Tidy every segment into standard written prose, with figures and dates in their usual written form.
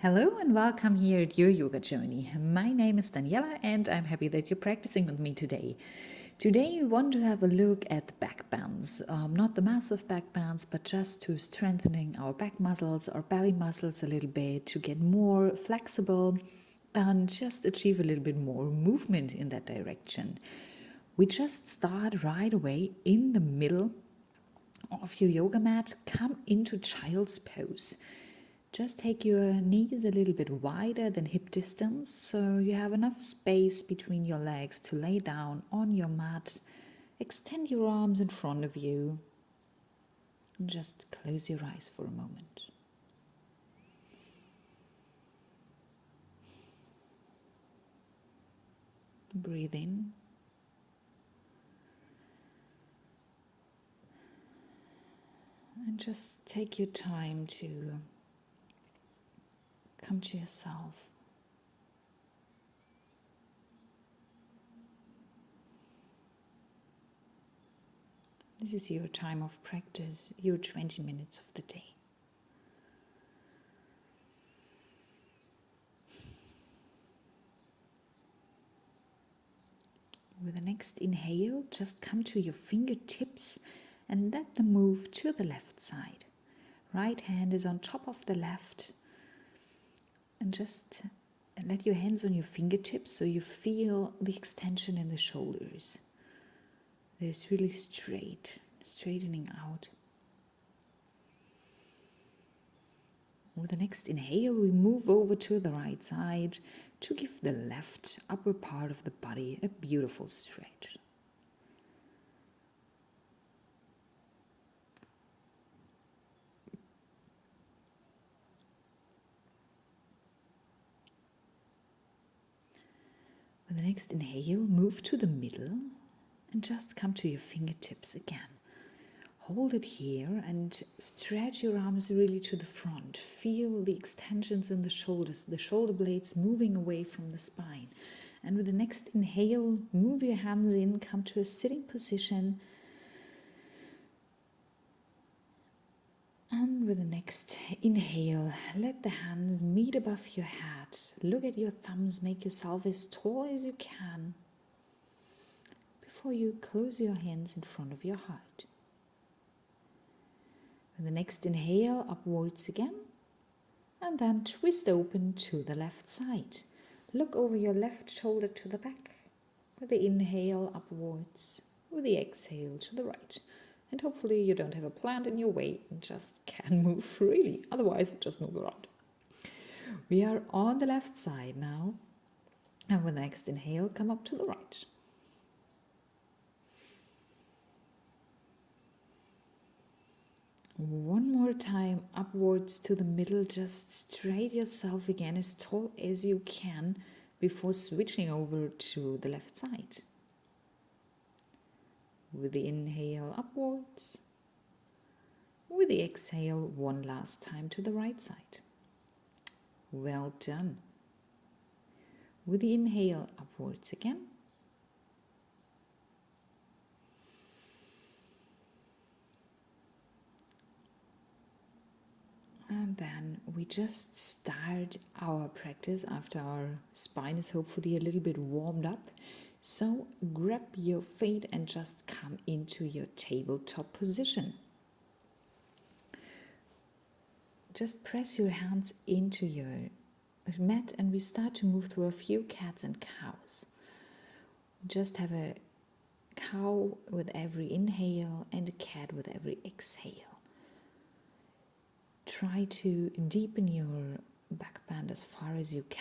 Hello and welcome here at your yoga journey. My name is Daniela and I'm happy that you're practicing with me today. Today we want to have a look at the back bends, not the massive back bends, but just to strengthening our back muscles, our belly muscles a little bit, to get more flexible and just achieve a little bit more movement in that direction. We just start right away in the middle of your yoga mat, come into child's pose. Just take your knees a little bit wider than hip distance so you have enough space between your legs to lay down on your mat. Extend your arms in front of you and just close your eyes for a moment. Breathe in. And just take your time to come to yourself. This is your time of practice, your 20 minutes of the day. With the next inhale, just come to your fingertips and let them move to the left side. Right hand is on top of the left. And just let your hands on your fingertips so you feel the extension in the shoulders. There's really straightening out. With the next inhale, we move over to the right side to give the left upper part of the body a beautiful stretch. With the next inhale, move to the middle and just come to your fingertips again. Hold it here and stretch your arms really to the front. Feel the extensions in the shoulders, the shoulder blades moving away from the spine. And with the next inhale, move your hands in, come to a sitting position. And with the next inhale, let the hands meet above your head. Look at your thumbs, make yourself as tall as you can before you close your hands in front of your heart. With the next inhale, upwards again, and then twist open to the left side. Look over your left shoulder to the back. With the inhale, upwards. With the exhale, to the right. And hopefully you don't have a plant in your way and just can move freely. Otherwise, just move around. We are on the left side now. And with the next inhale, come up to the right. One more time, upwards to the middle. Just straight yourself again as tall as you can before switching over to the left side. With the inhale, upwards. With the exhale, one last time to the right side. Well done. With the inhale, upwards again. And then we just start our practice after our spine is hopefully a little bit warmed up. So grab your feet and just come into your tabletop position. Just press your hands into your mat and we start to move through a few cats and cows. Just have a cow with every inhale and a cat with every exhale. Try to deepen your back bend as far as you can.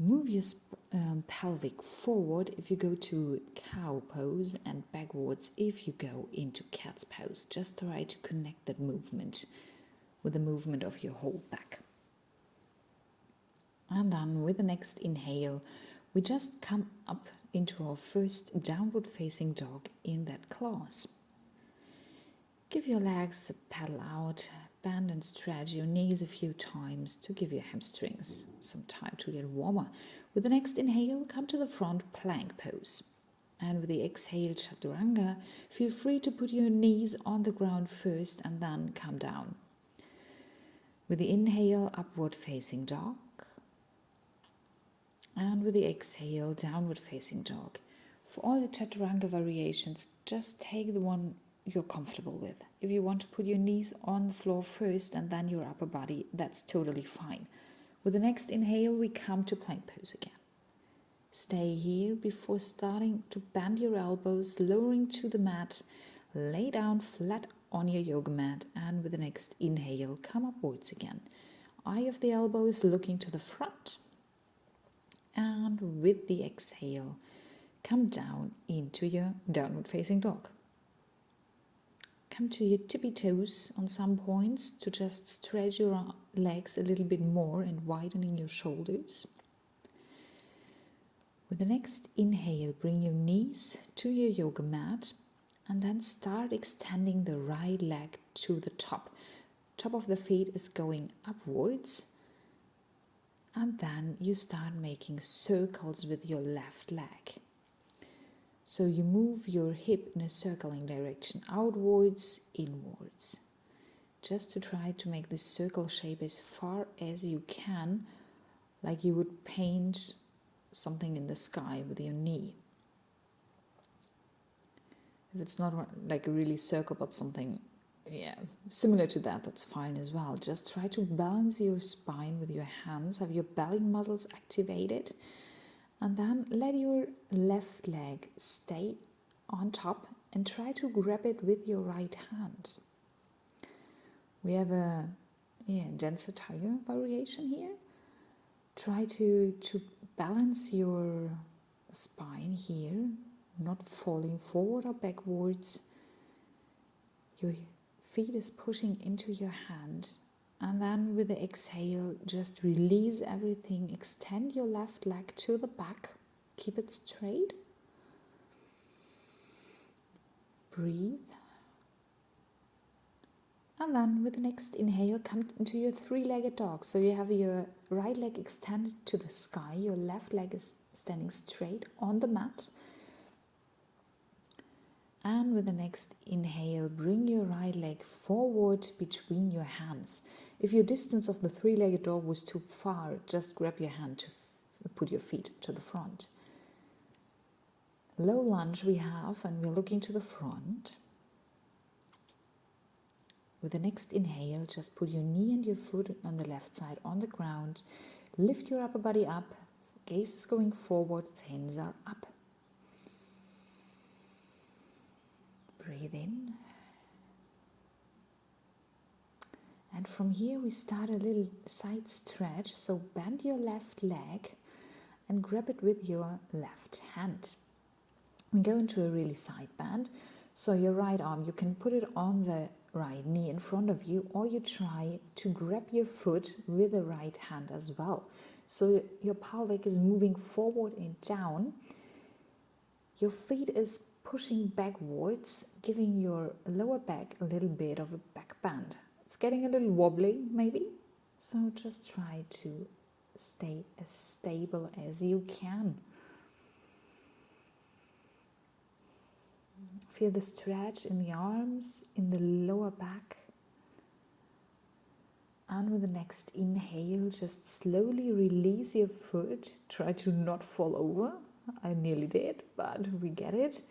Move your pelvic forward if you go to cow pose and backwards if you go into cat's pose. Just try to connect that movement with the movement of your whole back. And then with the next inhale, we just come up into our first downward facing dog in that class. Give your legs a paddle out, bend and stretch your knees a few times to give your hamstrings some time to get warmer. With the next inhale, come to the front plank pose. And with the exhale, chaturanga, feel free to put your knees on the ground first and then come down. With the inhale, upward facing dog. And with the exhale, downward facing dog. For all the chaturanga variations, just take the one you're comfortable with. If you want to put your knees on the floor first and then your upper body, that's totally fine. With the next inhale, we come to plank pose again. Stay here before starting to bend your elbows, lowering to the mat. Lay down flat on your yoga mat, and with the next inhale, come upwards again. Eye of the elbows looking to the front. And with the exhale, come down into your downward facing dog. Come to your tippy toes on some points to just stretch your legs a little bit more and widening your shoulders. With the next inhale, bring your knees to your yoga mat and then start extending the right leg to the top. Top of the feet is going upwards, and then you start making circles with your left leg. So you move your hip in a circling direction, outwards, inwards. Just to try to make this circle shape as far as you can, like you would paint something in the sky with your knee. If it's not like a really circle but something similar to that, that's fine as well. Just try to balance your spine with your hands, have your belly muscles activated, and then let your left leg stay on top and try to grab it with your right hand. We have a dancer tiger variation here. Try to balance your spine here, not falling forward or backwards. Your feet is pushing into your hand, and then with the exhale, just release everything. Extend your left leg to the back. Keep it straight. Breathe. And then with the next inhale, come into your three-legged dog. So you have your right leg extended to the sky. Your left leg is standing straight on the mat. And with the next inhale, bring your right leg forward between your hands. If your distance of the three-legged dog was too far, just grab your hand to put your feet to the front. Low lunge we have, and we're looking to the front. With the next inhale, just put your knee and your foot on the left side on the ground. Lift your upper body up. Gaze is going forward, hands are up. Breathe in. And from here we start a little side stretch. So bend your left leg and grab it with your left hand. We go into a really side bend. So your right arm, you can put it on the right knee in front of you, or you try to grab your foot with the right hand as well. So your pelvic is moving forward and down. Your feet is pushing backwards, giving your lower back a little bit of a back bend. It's getting a little wobbly maybe, so just try to stay as stable as you can. Feel the stretch in the arms, in the lower back. And with the next inhale, just slowly release your foot. Try to not fall over. I nearly did, but we get it.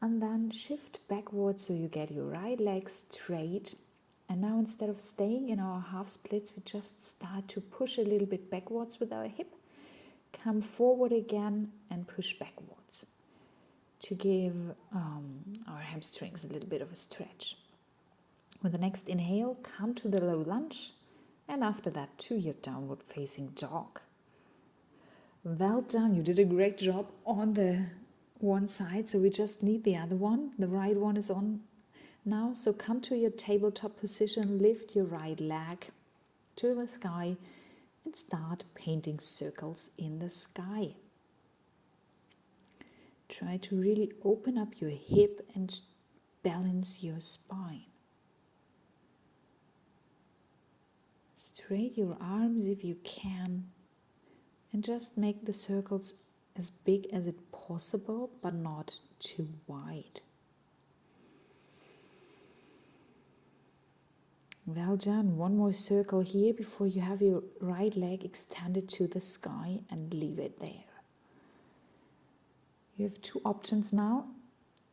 And then shift backwards so you get your right leg straight. And now instead of staying in our half splits, we just start to push a little bit backwards with our hip. Come forward again and push backwards to give our hamstrings a little bit of a stretch. With the next inhale, come to the low lunge, and after that to your downward facing dog. Well done, you did a great job on the one side, so we just need the other one. The right one is on now, so come to your tabletop position, lift your right leg to the sky and start painting circles in the sky. Try to really open up your hip and balance your spine. Straight your arms if you can, and just make the circles as big as it possible, but not too wide. Well done. One more circle here before you have your right leg extended to the sky and leave it there. You have two options now.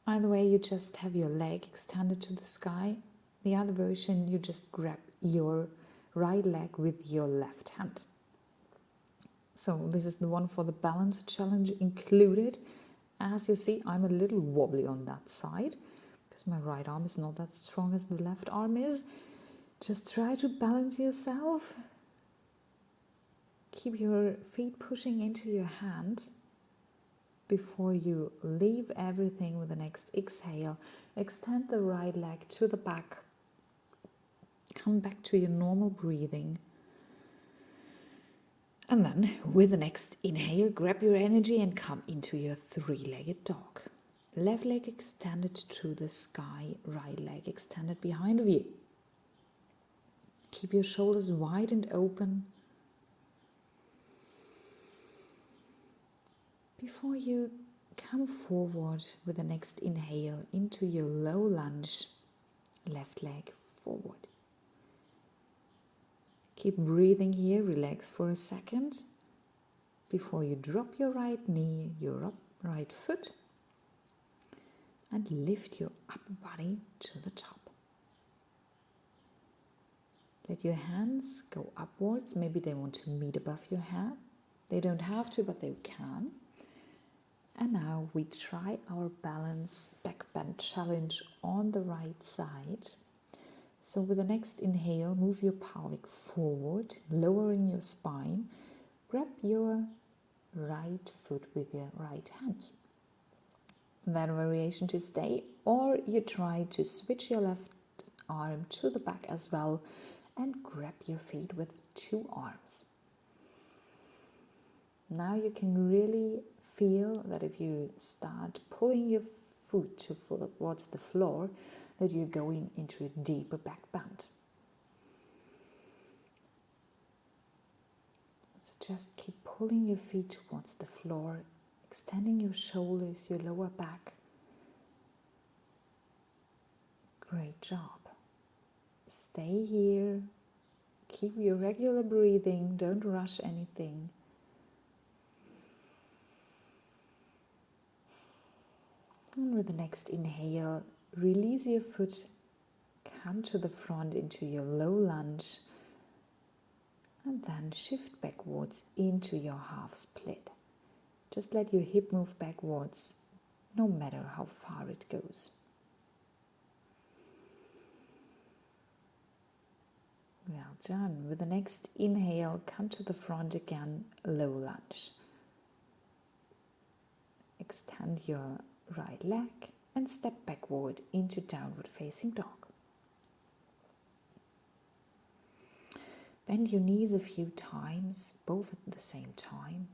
Either way, you just have your leg extended to the sky. The other version, you just grab your right leg with your left hand. So this is the one for the balance challenge included. As you see, I'm a little wobbly on that side because my right arm is not that strong as the left arm is. Just try to balance yourself. Keep your feet pushing into your hand before you leave everything with the next exhale. Extend the right leg to the back. Come back to your normal breathing. And then with the next inhale, grab your energy and come into your three-legged dog. Left leg extended to the sky, right leg extended behind of you. Keep your shoulders wide and open. Before you come forward with the next inhale into your low lunge, left leg forward. Keep breathing here, relax for a second before you drop your right knee, your right foot, and lift your upper body to the top. Let your hands go upwards. Maybe they want to meet above your head. They don't have to, but they can. And now we try our balance backbend challenge on the right side. So with the next inhale, move your pelvic forward, lowering your spine. Grab your right foot with your right hand. That variation to stay, or you try to switch your left arm to the back as well and grab your feet with two arms. Now you can really feel that if you start pulling your foot towards the floor, that you're going into a deeper back bend. So just keep pulling your feet towards the floor, extending your shoulders, your lower back. Great job. Stay here. Keep your regular breathing. Don't rush anything. And with the next inhale, release your foot. Come to the front into your low lunge. And then shift backwards into your half split. Just let your hip move backwards, no matter how far it goes. Well done. With the next inhale, come to the front again, low lunge. Extend your right leg and step backward into downward facing dog. Bend your knees a few times, both at the same time.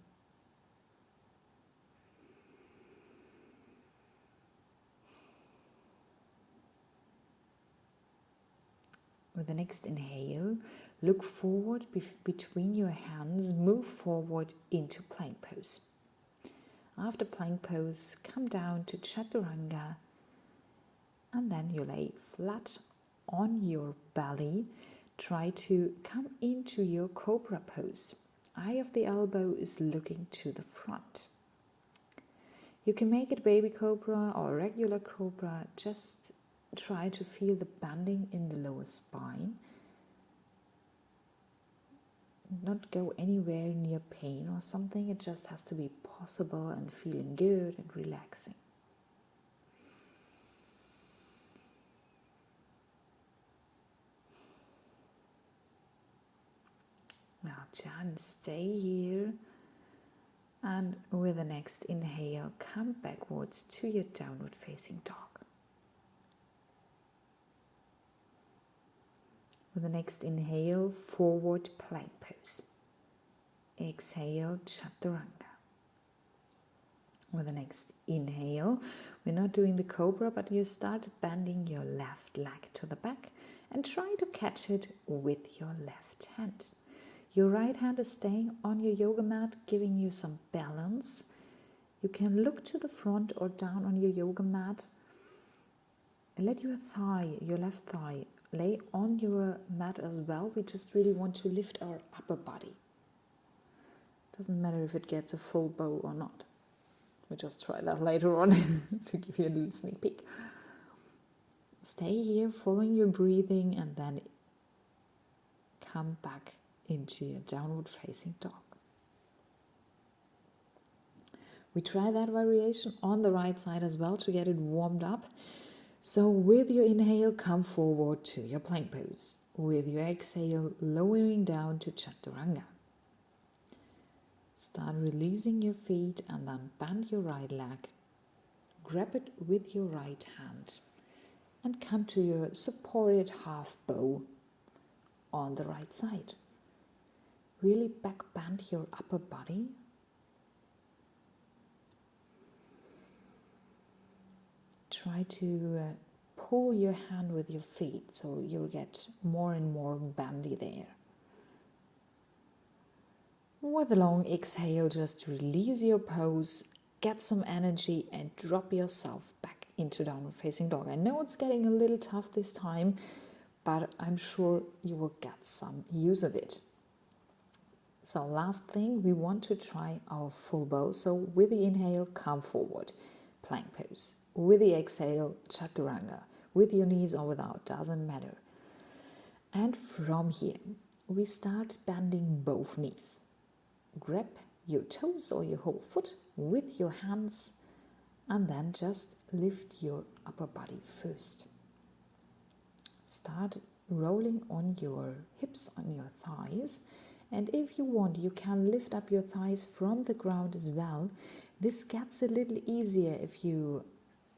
With the next inhale, look forward between your hands, move forward into plank pose. After plank pose, come down to chaturanga, and then you lay flat on your belly. Try to come into your cobra pose. Eye of the elbow is looking to the front. You can make it baby cobra or regular cobra. Just try to feel the bending in the lower spine. Not go anywhere near pain or something. It just has to be possible and feeling good and relaxing. Well done. Stay here. And with the next inhale, come backwards to your downward facing dog. With the next inhale, forward plank pose. Exhale, chaturanga. With the next inhale, we're not doing the cobra, but you start bending your left leg to the back and try to catch it with your left hand. Your right hand is staying on your yoga mat, giving you some balance. You can look to the front or down on your yoga mat and let your thigh, your left thigh, lay on your mat as well. We just really want to lift our upper body. Doesn't matter if it gets a full bow or not. We'll just try that later on to give you a little sneak peek. Stay here, following your breathing, and then come back into your downward facing dog. We try that variation on the right side as well to get it warmed up. So with your inhale, come forward to your plank pose. With your exhale, lowering down to chaturanga. Start releasing your feet and then bend your right leg. Grab it with your right hand and come to your supported half bow on the right side. Really back bend your upper body. Try to pull your hand with your feet so you get more and more bendy there. With a long exhale, just release your pose, get some energy and drop yourself back into downward facing dog. I know it's getting a little tough this time, but I'm sure you will get some use of it. So last thing, we want to try our full bow. So with the inhale, come forward, plank pose. With the exhale, chaturanga. With your knees or without, doesn't matter. And from here, we start bending both knees. Grab your toes or your whole foot with your hands and then just lift your upper body first. Start rolling on your hips, on your thighs, and if you want, you can lift up your thighs from the ground as well. This gets a little easier if you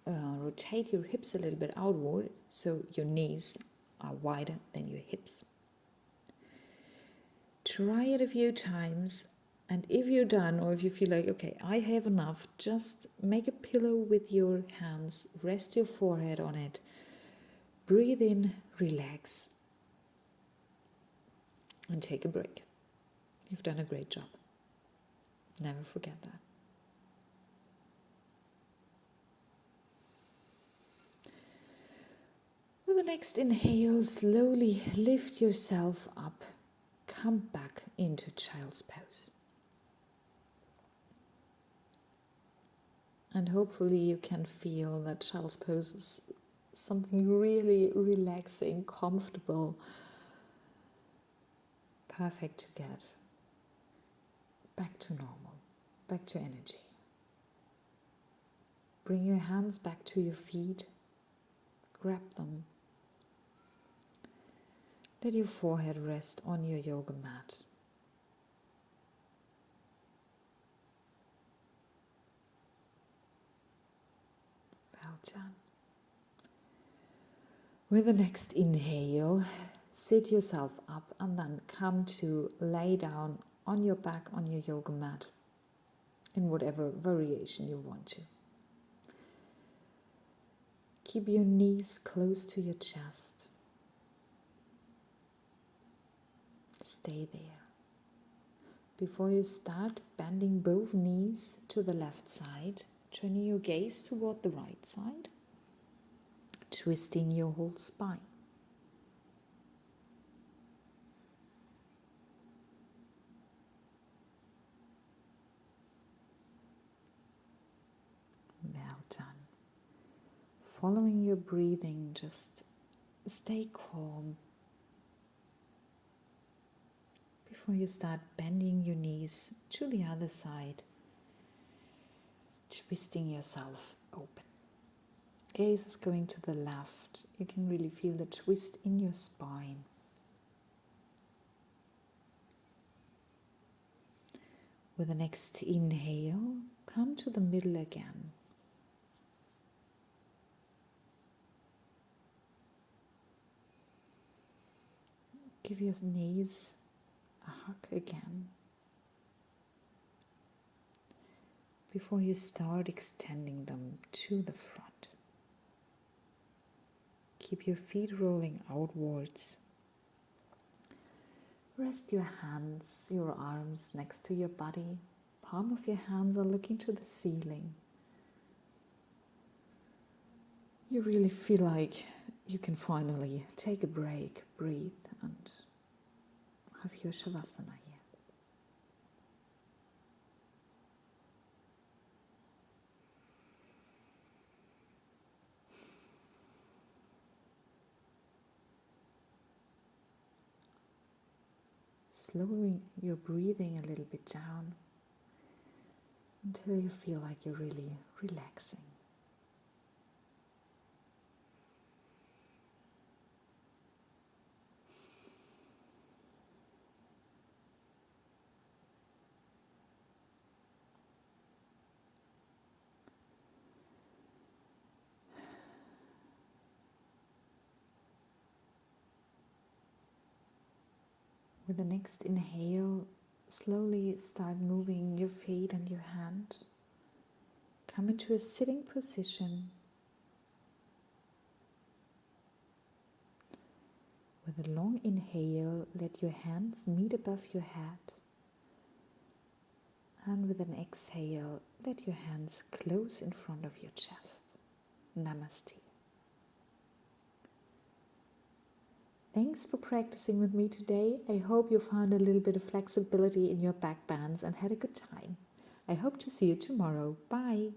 rotate your hips a little bit outward so your knees are wider than your hips. Try it a few times, and if you're done or if you feel like, okay, I have enough, just make a pillow with your hands, rest your forehead on it, breathe in, relax, and take a break. You've done a great job. Never forget that. With the next inhale, slowly lift yourself up. Come back into child's pose. And hopefully you can feel that child's pose is something really relaxing, comfortable, perfect to get back to normal, back to energy. Bring your hands back to your feet, grab them. Let your forehead rest on your yoga mat. Well done. With the next inhale, sit yourself up and then come to lay down on your back on your yoga mat in whatever variation you want to. Keep your knees close to your chest. Stay there. Before you start bending both knees to the left side, turning your gaze toward the right side, twisting your whole spine. Well done. Following your breathing, just stay calm. Before you start bending your knees to the other side, twisting yourself open. Gaze is going to the left. You can really feel the twist in your spine. With the next inhale, come to the middle again. Give your knees a hug again. Before you start extending them to the front. Keep your feet rolling outwards. Rest your hands, your arms next to your body, palm of your hands are looking to the ceiling. You really feel like you can finally take a break, breathe, and have your Shavasana here. Slowing your breathing a little bit down until you feel like you're really relaxing. With the next inhale, slowly start moving your feet and your hand. Come into a sitting position. With a long inhale, let your hands meet above your head. And with an exhale, let your hands close in front of your chest. Namaste. Thanks for practicing with me today. I hope you found a little bit of flexibility in your back bends and had a good time. I hope to see you tomorrow. Bye.